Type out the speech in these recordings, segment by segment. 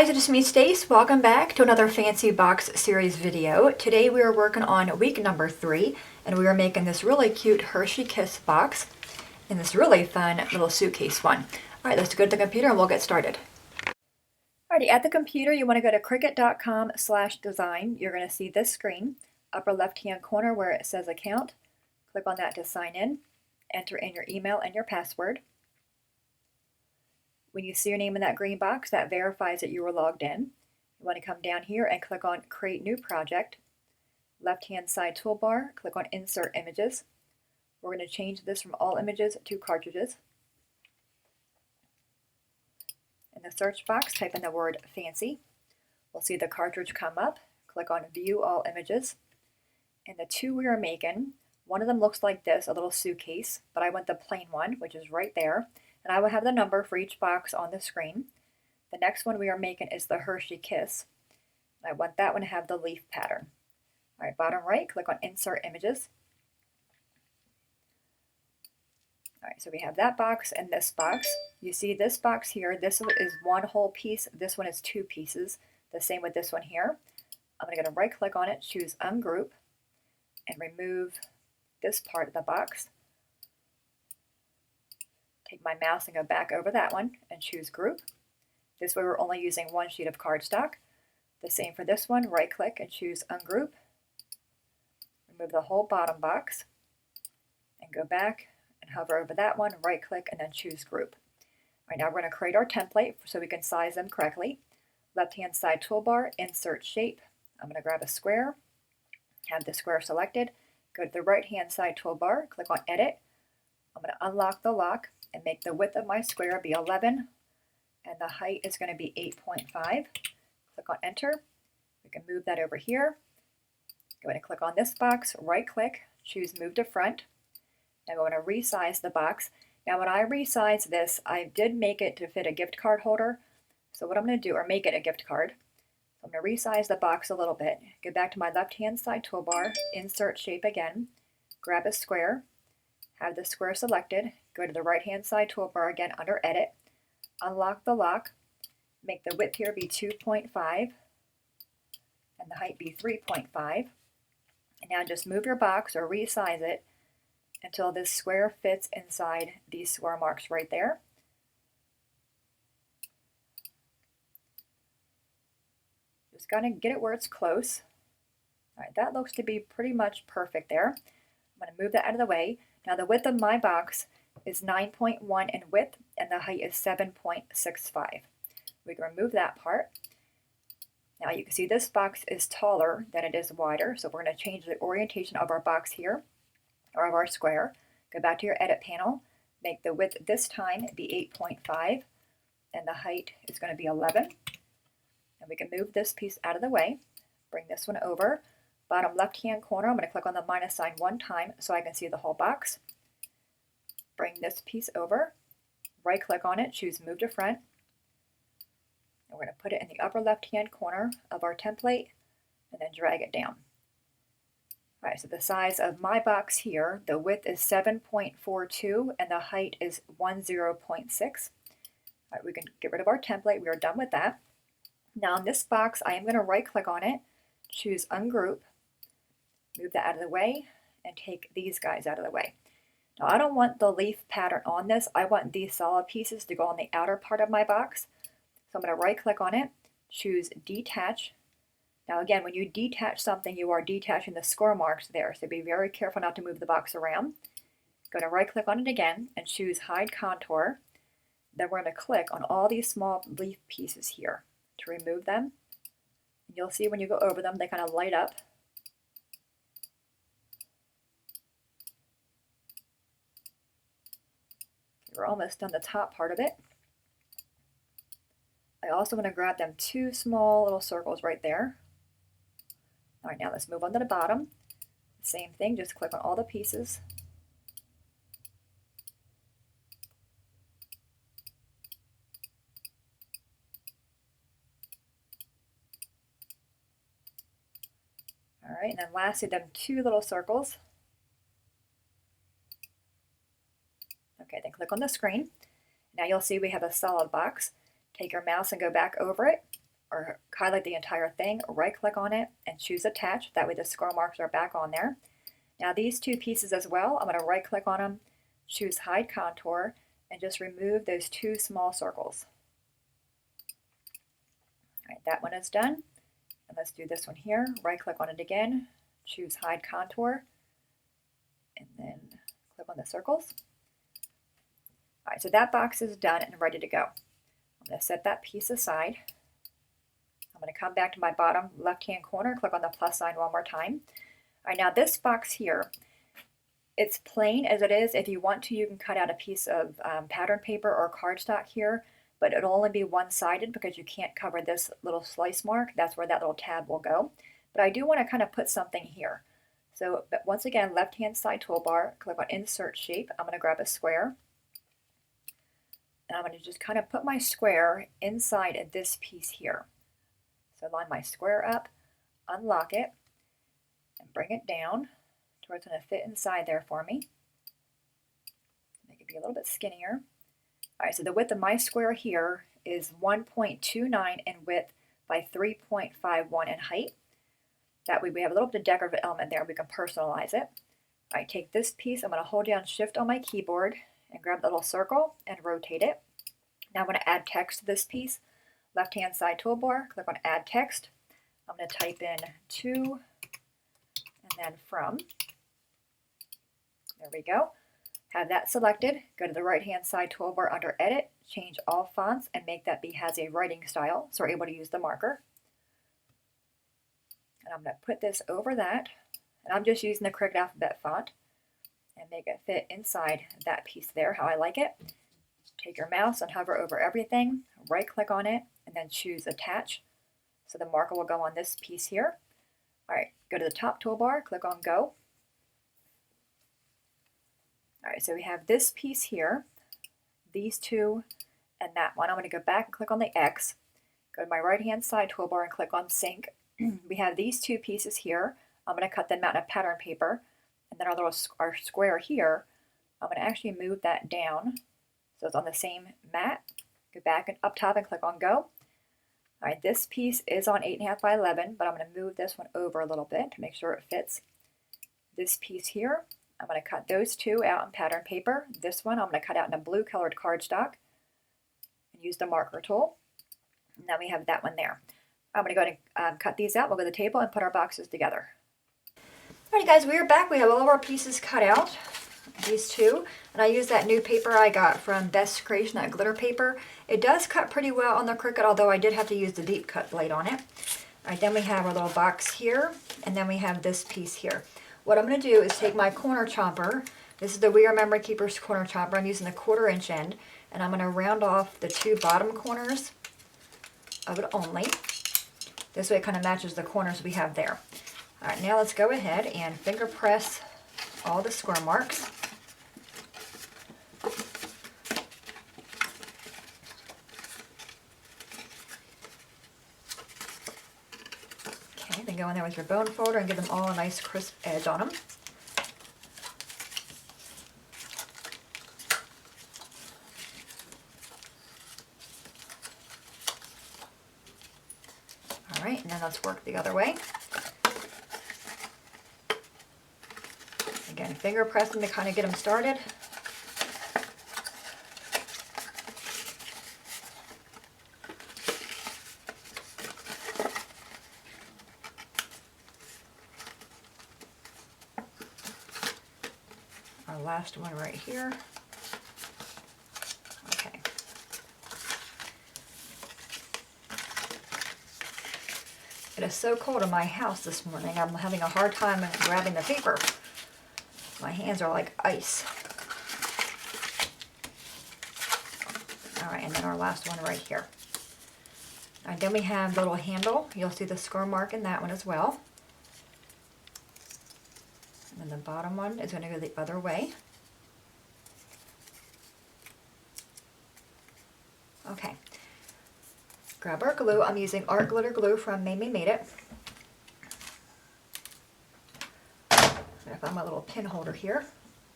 guys, it's me Stace. Welcome back to another Fancy Box series video. Today we are working on week number 3 and we are making this really cute Hershey Kiss box and this really fun little suitcase one. Alright, let's go to the computer and we'll get started. Alrighty, at the computer you want to go to cricut.com/design. You're going to see this screen, upper left hand corner where it says account. Click on that to sign in, enter in your email and your password. When you see your name in that green box, that verifies that you were logged in. You want to come down here and click on Create New Project. Left-hand side toolbar, click on Insert Images. We're going to change this from all images to cartridges. In the search box, type in the word Fancy. We'll see the cartridge come up. Click on View All Images. And the two we are making, one of them looks like this, a little suitcase, but I want the plain one, which is right there. And I will have the number for each box on the screen. The next one we are making is the Hershey Kiss. I want that one to have the leaf pattern. All right, bottom right, click on Insert Images. All right, so we have that box and this box. You see this box here, this one is one whole piece, this one is two pieces. The same with this one here. I'm going to right click on it, choose Ungroup, and remove this part of the box. Take my mouse and go back over that one and choose Group. This way we're only using one sheet of cardstock. The same for this one, right click and choose Ungroup. Remove the whole bottom box and go back and hover over that one, right click and then choose Group. All right, now we're going to create our template so we can size them correctly. Left hand side toolbar, insert shape. I'm going to grab a square, have the square selected, go to the right hand side toolbar, click on Edit. I'm going to unlock the lock and make the width of my square be 11 and the height is going to be 8.5. Click on Enter. We can move that over here. Go ahead and click on this box, right click, choose Move to Front. Now we're going to resize the box. Now when I resize this, I did make it to fit a gift card holder. So what I'm going to do, or make it a gift card. So I'm going to resize the box a little bit. Go back to my left hand side toolbar, insert shape again, grab a square, have the square selected, go to the right hand side toolbar again under Edit, unlock the lock, make the width here be 2.5 and the height be 3.5. And now just move your box or resize it until this square fits inside these square marks right there. Just gotta get it where it's close. All right, that looks to be pretty much perfect there. I'm gonna move that out of the way. Now the width of my box is 9.1 in width and the height is 7.65. We can remove that part. Now you can see this box is taller than it is wider, so we're going to change the orientation of our box here, or of our square. Go back to your Edit panel, make the width this time be 8.5 and the height is going to be 11. And we can move this piece out of the way, bring this one over. Bottom left hand corner, I'm going to click on the minus sign one time so I can see the whole box. Bring this piece over, right click on it, choose Move to Front. And we're going to put it in the upper left hand corner of our template and then drag it down. All right, so the size of my box here, the width is 7.42 and the height is 10.6. All right, we can get rid of our template. We are done with that. Now in this box, I am going to right click on it, choose Ungroup, move that out of the way, and take these guys out of the way. Now I don't want the leaf pattern on this. I want these solid pieces to go on the outer part of my box. So I'm going to right click on it, choose Detach. Now again, when you detach something, you are detaching the score marks there. So be very careful not to move the box around. Go to right click on it again and choose Hide Contour. Then we're going to click on all these small leaf pieces here to remove them. And you'll see when you go over them, they kind of light up. We're almost done the top part of it. I also want to grab them two small little circles right there. All right, now let's move on to the bottom. Same thing, just click on all the pieces. All right, and then lastly, them two little circles. Okay, then click on the screen. Now you'll see we have a solid box. Take your mouse and go back over it. or highlight the entire thing, right click on it and choose attach. That way the score marks are back on there. Now these two pieces as well, I'm going to right click on them, choose hide contour, and just remove those two small circles. All right, that one is done. And let's do this one here. Right click on it again, choose hide contour, and then click on the circles. All right, so that box is done and ready to go. I'm going to set that piece aside. I'm going to come back to my bottom left-hand corner, click on the plus sign one more time. All right, now this box here, it's plain as it is. If you want to, you can cut out a piece of pattern paper or cardstock here, but it'll only be one-sided because you can't cover this little slice mark. That's where that little tab will go. But I do want to kind of put something here. So once again, left-hand side toolbar, click on Insert Shape. I'm going to grab a square. And I'm going to just kind of put my square inside of this piece here. So line my square up, unlock it, and bring it down to where it's going to fit inside there for me. Make it be a little bit skinnier. All right, so the width of my square here is 1.29 in width by 3.51 in height. That way we have a little bit of decorative element there. We can personalize it. All right, take this piece. I'm going to hold down Shift on my keyboard and grab the little circle and rotate it. Now I'm going to add text to this piece. Left-hand side toolbar, click on Add Text. I'm going to type in to and then from. There we go. Have that selected. Go to the right-hand side toolbar under Edit, change all fonts, and make that be has a writing style so we're able to use the marker. And I'm going to put this over that. And I'm just using the Cricut alphabet font and make it fit inside that piece there how I like it. Take your mouse and hover over everything, right click on it, and then choose Attach. So the marker will go on this piece here. All right, go to the top toolbar, click on Go. All right, so we have this piece here, these two, and that one. I'm going to go back and click on the X, go to my right-hand side toolbar and click on Sync. We have these two pieces here. I'm going to cut them out in pattern paper. And then our square here, I'm going to actually move that down so it's on the same mat. Go back and up top and click on Go. All right, this piece is on 8.5 by 11, but I'm going to move this one over a little bit to make sure it fits. This piece here, I'm going to cut those two out in pattern paper. This one I'm going to cut out in a blue colored cardstock and use the marker tool. And now we have that one there. I'm going to go ahead and cut these out. We'll go to the table and put our boxes together. Alright guys, we are back. We have all of our pieces cut out, these two, and I used that new paper I got from Best Creation, that glitter paper. It does cut pretty well on the Cricut, although I did have to use the deep cut blade on it. Alright, then we have our little box here, and then we have this piece here. What I'm going to do is take my corner chomper. This is the We Are Memory Keepers corner chomper. I'm using the 1/4 inch end, and I'm going to round off the two bottom corners of it only. This way it kind of matches the corners we have there. All right, now let's go ahead and finger press all the square marks. Okay, then go in there with your bone folder and give them all a nice crisp edge on them. All right, and then let's work the other way. Again, finger pressing to kind of get them started. Our last one right here. Okay. It is so cold in my house this morning. I'm having a hard time grabbing the paper. My hands are like ice. All right, and then our last one right here. All right, then we have the little handle. You'll see the score mark in that one as well. And then the bottom one is going to go the other way. Okay. Grab our glue. I'm using Art Glitter Glue from Mamie Made It. I found my little pin holder here.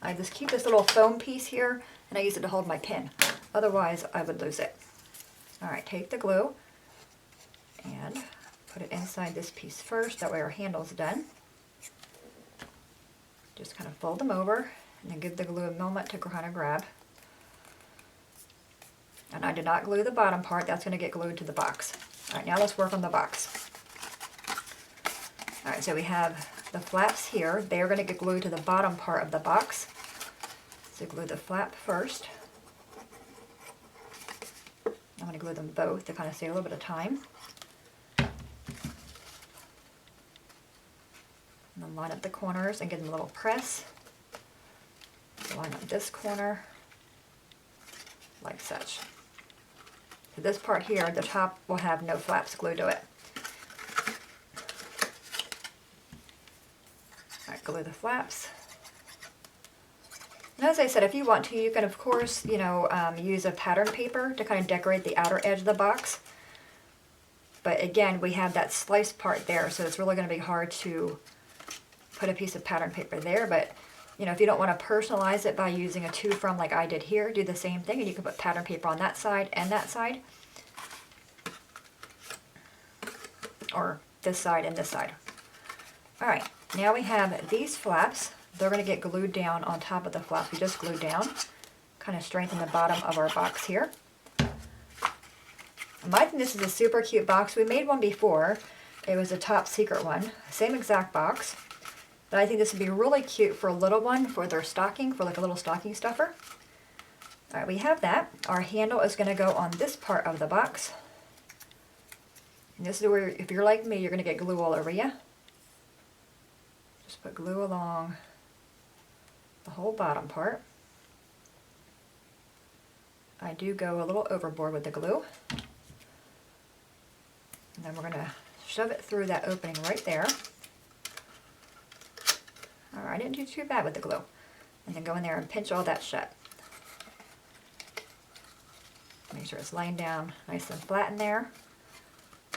I just keep this little foam piece here and I use it to hold my pin. Otherwise I would lose it. Alright, take the glue put it inside this piece first, that way our handle's done. Just kind of fold them over and then give the glue a moment to kind of grab. And I did not glue the bottom part, that's going to get glued to the box. Alright, now let's work on the box. Alright, so we have the flaps here. They are going to get glued to the bottom part of the box. So glue the flap first. I'm going to glue them both to kind of save a little bit of time. And then line up the corners and give them a little press. Line up this corner like such. So this part here, the top will have no flaps glued to it. Alright, glue the flaps. And as I said, if you want to, you can of course, use a pattern paper to kind of decorate the outer edge of the box. But again, we have that sliced part there, so it's really going to be hard to put a piece of pattern paper there. But if you don't want to personalize it by using a to from like I did here, do the same thing, and you can put pattern paper on that side and that side. Or this side and this side. Alright, now we have these flaps. They're going to get glued down on top of the flap we just glued down. Kind of strengthen the bottom of our box here. I think this is a super cute box. We made one before. It was a top secret one. Same exact box. But I think this would be really cute for a little one, for their stocking, for like a little stocking stuffer. Alright, we have that. Our handle is going to go on this part of the box. And this is where, if you're like me, you're going to get glue all over you. Just put glue along the whole bottom part. I do go a little overboard with the glue. And then we're going to shove it through that opening right there. Alright, I didn't do too bad with the glue. And then go in there and pinch all that shut. Make sure it's laying down nice and flat in there.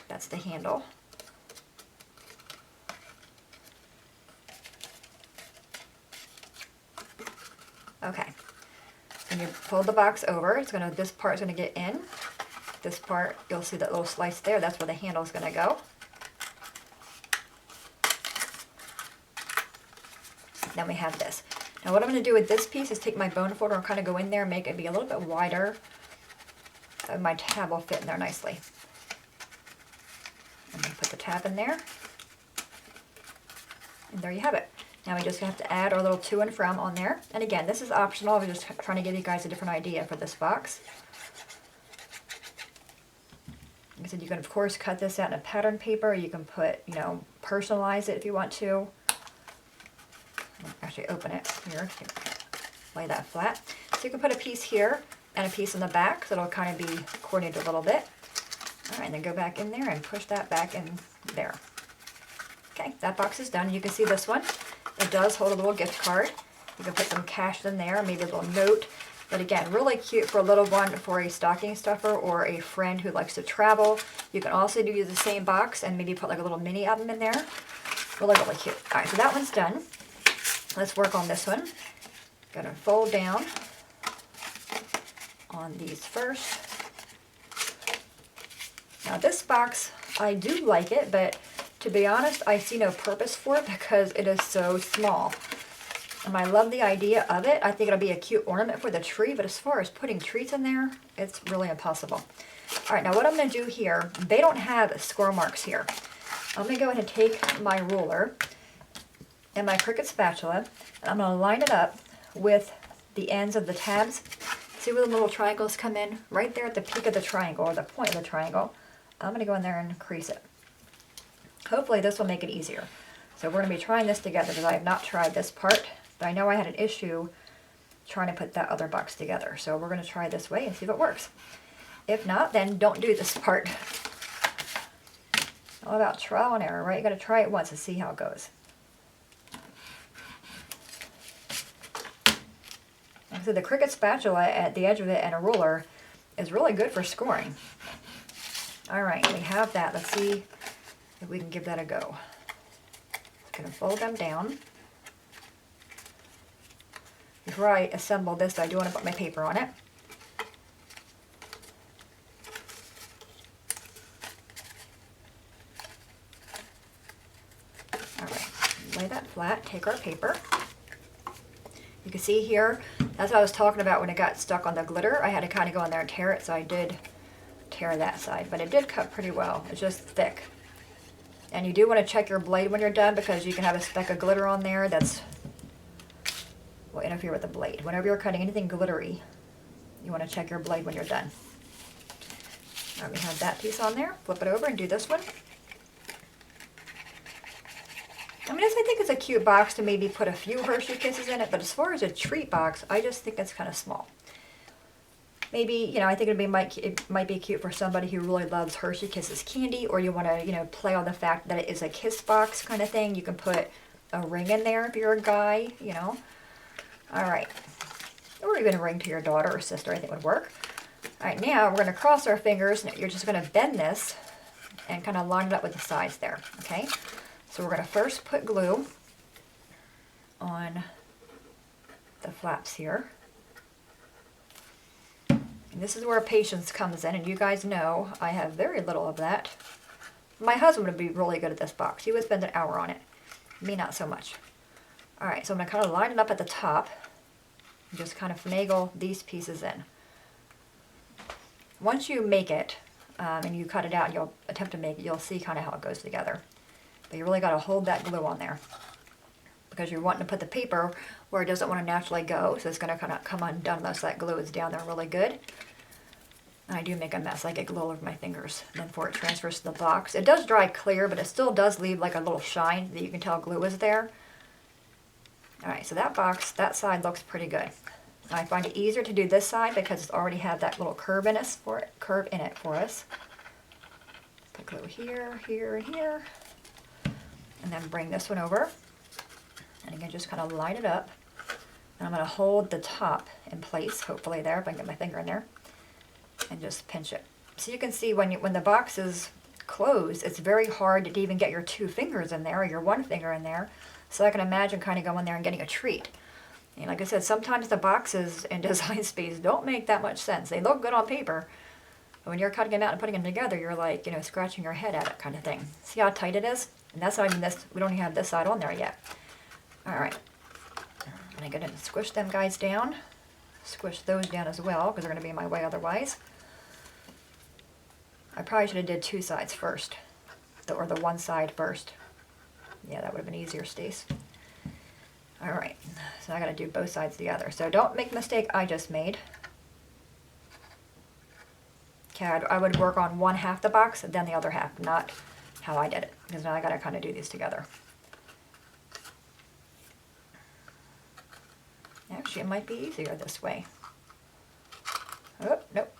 That's the handle. Okay. When you pull the box over, this part's gonna get in. This part, you'll see that little slice there, that's where the handle's gonna go. Then we have this. Now what I'm going to do with this piece is take my bone folder and kind of go in there and make it be a little bit wider. So my tab will fit in there nicely. And then put the tab in there. And there you have it. Now we just have to add our little to and from on there. And again, this is optional. We're just trying to give you guys a different idea for this box. Like I said, you can of course cut this out in a pattern paper. You can put, personalize it if you want to. Actually open it here, lay that flat. So you can put a piece here and a piece in the back, so it'll kind of be coordinated a little bit. Alright, and then go back in there and push that back in there. Okay, that box is done. You can see this one. It does hold a little gift card. You can put some cash in there, maybe a little note. But again, really cute for a little one, for a stocking stuffer or a friend who likes to travel. You can also do the same box and maybe put like a little mini oven in there. Really, really cute. Alright, so that one's done. Let's work on this one. Gonna fold down on these first. Now this box, I do like it, but to be honest, I see no purpose for it because it is so small. And I love the idea of it. I think it'll be a cute ornament for the tree, but as far as putting treats in there, it's really impossible. Alright, now what I'm gonna do here, they don't have score marks here. I'm gonna go ahead and take my ruler and my Cricut spatula, and I'm going to line it up with the ends of the tabs. See where the little triangles come in? Right there at the peak of the triangle, or the point of the triangle. I'm going to go in there and crease it. Hopefully this will make it easier. So we're going to be trying this together because I have not tried this part, but I know I had an issue trying to put that other box together. So we're going to try this way and see if it works. If not, then don't do this part. All about trial and error, right? You got to try it once and see how it goes. So the Cricut spatula at the edge of it and a ruler is really good for scoring. Alright, we have that. Let's see if we can give that a go. Just going to fold them down. Before I assemble this, I do want to put my paper on it. lay that flat, take our paper. You can see here, that's what I was talking about when it got stuck on the glitter. I had to kind of go in there and tear it, so I did tear that side, but it did cut pretty well. It's just thick. And you do want to check your blade when you're done, because you can have a speck of glitter on there that's will interfere with the blade. Whenever you're cutting anything glittery, you want to check your blade when you're done. All right, we have that piece on there. Flip it over and do this one. I mean, I think it's a cute box to maybe put a few Hershey Kisses in it, but as far as a treat box, I just think it's kind of small. Maybe, you know, I think it might be cute for somebody who really loves Hershey Kisses candy, or you want to, you know, play on the fact that it is a kiss box kind of thing. You can put a ring in there if you're a guy, you know. All right. Or even a ring to your daughter or sister, I think would work. All right, now we're going to cross our fingers. Now you're just going to bend this and kind of line it up with the sides there, okay? So we're going to first put glue on the flaps here. And this is where patience comes in, and you guys know I have very little of that. My husband would be really good at this box. He would spend an hour on it. Me, not so much. All right, so I'm going to kind of line it up at the top and just kind of finagle these pieces in. Once you make it and you cut it out and you'll attempt to make it, you'll see kind of how it goes together. But you really got to hold that glue on there, because you're wanting to put the paper where it doesn't want to naturally go, so it's going to kind of come undone unless that glue is down there really good. And I do make a mess. I get glue all over my fingers. And then before it transfers to the box, it does dry clear, but it still does leave like a little shine that you can tell glue is there. Alright, so that box, that side looks pretty good. I find it easier to do this side because it's already had that little curve in it for us. Put glue here, here, and here. And then bring this one over. And again, just kind of line it up. And I'm going to hold the top in place, hopefully there, if I can get my finger in there. And just pinch it. So you can see when the box is closed, it's very hard to even get your 2 fingers in there or your 1 finger in there. So I can imagine kind of going there and getting a treat. And like I said, sometimes the boxes in Design Space don't make that much sense. They look good on paper, but when you're cutting them out and putting them together, you're like, you know, scratching your head at it kind of thing. See how tight it is? And that's not even this, we don't even have this side on there yet. All right. I'm going to squish them guys down. Squish those down as well, because they're going to be in my way otherwise. I probably should have did 2 sides first, or the 1 side first. Yeah, that would have been easier, Stace. All right, so I got to do both sides together. So don't make the mistake I just made. Okay, I would work on 1/2 the box and then the other half, not how I did it, because now I got to kind of do these together. Actually, it might be easier this way. Oh, nope.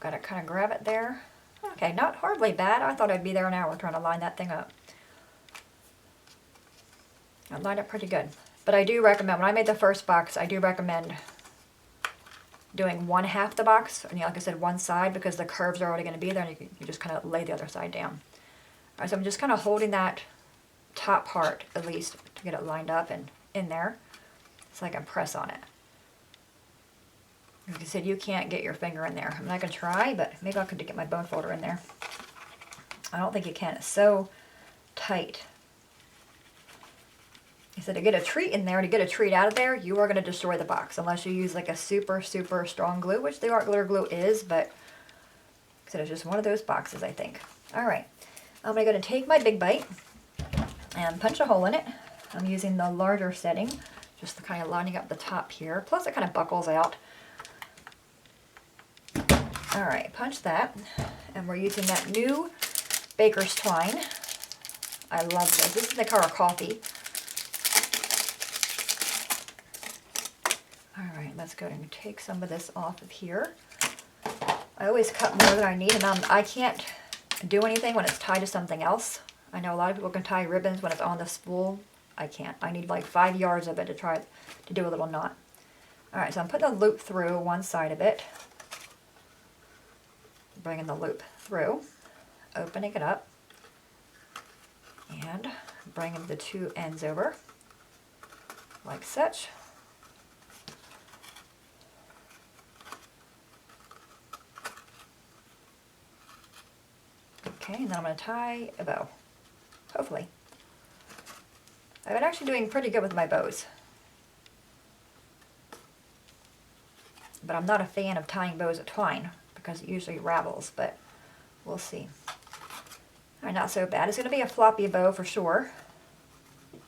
Got to kind of grab it there. Okay, not hardly bad. I thought I'd be there an hour trying to line that thing up. I lined up pretty good. But I do recommend, when I made the first box, I do recommend doing 1/2 the box, and like I said, 1 side, because the curves are already going to be there, and you just kind of lay the other side down. All right, so I'm just kind of holding that top part, at least, to get it lined up and in there, so I can press on it. Like I said, you can't get your finger in there. I'm not going to try, but maybe I could get my bone folder in there. I don't think you can. It's so tight. I said to get a treat in there, to get a treat out of there, you are going to destroy the box unless you use like a super, super strong glue, which the art glitter glue is, but I said it's just one of those boxes, I think. All right, I'm going to take my big bite and punch a hole in it. I'm using the larger setting, just kind of lining up the top here. Plus it kind of buckles out. All right, punch that, and we're using that new Baker's Twine. I love this. This is the color coffee. Alright, let's go and take some of this off of here. I always cut more than I need, and I can't do anything when it's tied to something else. I know a lot of people can tie ribbons when it's on the spool. I can't. I need like 5 yards of it to try to do a little knot. Alright, so I'm putting a loop through one side of it. Bringing the loop through, opening it up, and bringing the 2 ends over, like such. Okay, and then I'm going to tie a bow, hopefully. I've been actually doing pretty good with my bows. But I'm not a fan of tying bows with twine because it usually ravels, but we'll see. All right, not so bad. It's going to be a floppy bow for sure. So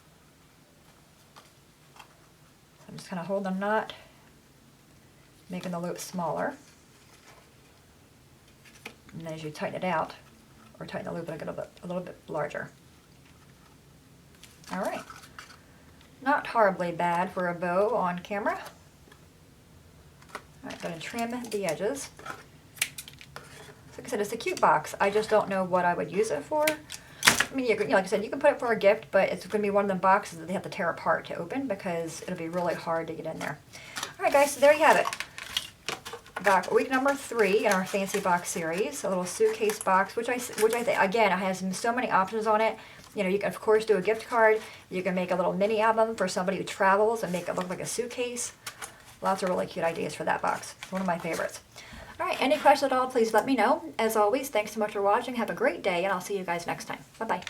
I'm just kind of holding the knot, making the loop smaller. And then as you tighten it out, or tighten the loop a little bit larger. All right. Not horribly bad for a bow on camera. All right, going to trim the edges. Like I said, it's a cute box. I just don't know what I would use it for. I mean, like I said, you can put it for a gift, but it's going to be one of the boxes that they have to tear apart to open because it'll be really hard to get in there. All right, guys, so there you have it. Week number 3 in our fancy box series, a little suitcase box, which I think, again, it has so many options on it. You know, you can, of course, do a gift card. You can make a little mini album for somebody who travels and make it look like a suitcase. Lots of really cute ideas for that box. One of my favorites. All right, any questions at all, please let me know. As always, thanks so much for watching. Have a great day, and I'll see you guys next time. Bye-bye.